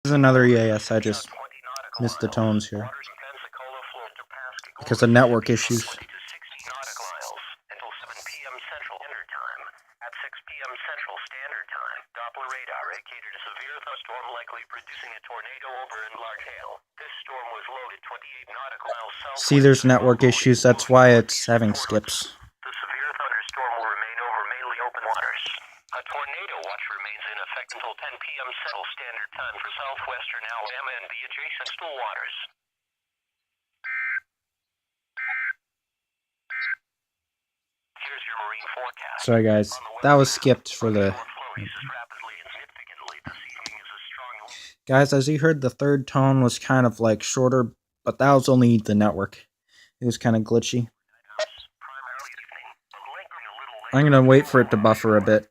This is another EAS. I just missed the tones here because of network issues. See, there's network issues. That's why it's having skips. The severe thunderstorm will remain over mainly open waters. A tornado watch remains in effect until 10 p.m. Central Standard Time for southwestern Alabama and the adjacent still waters. Here's your marine forecast. Sorry guys, that was skipped for the... Guys, as you heard, the third tone was kind of like shorter, but that was only the network. It was kind of glitchy. I'm gonna wait for it to buffer a bit.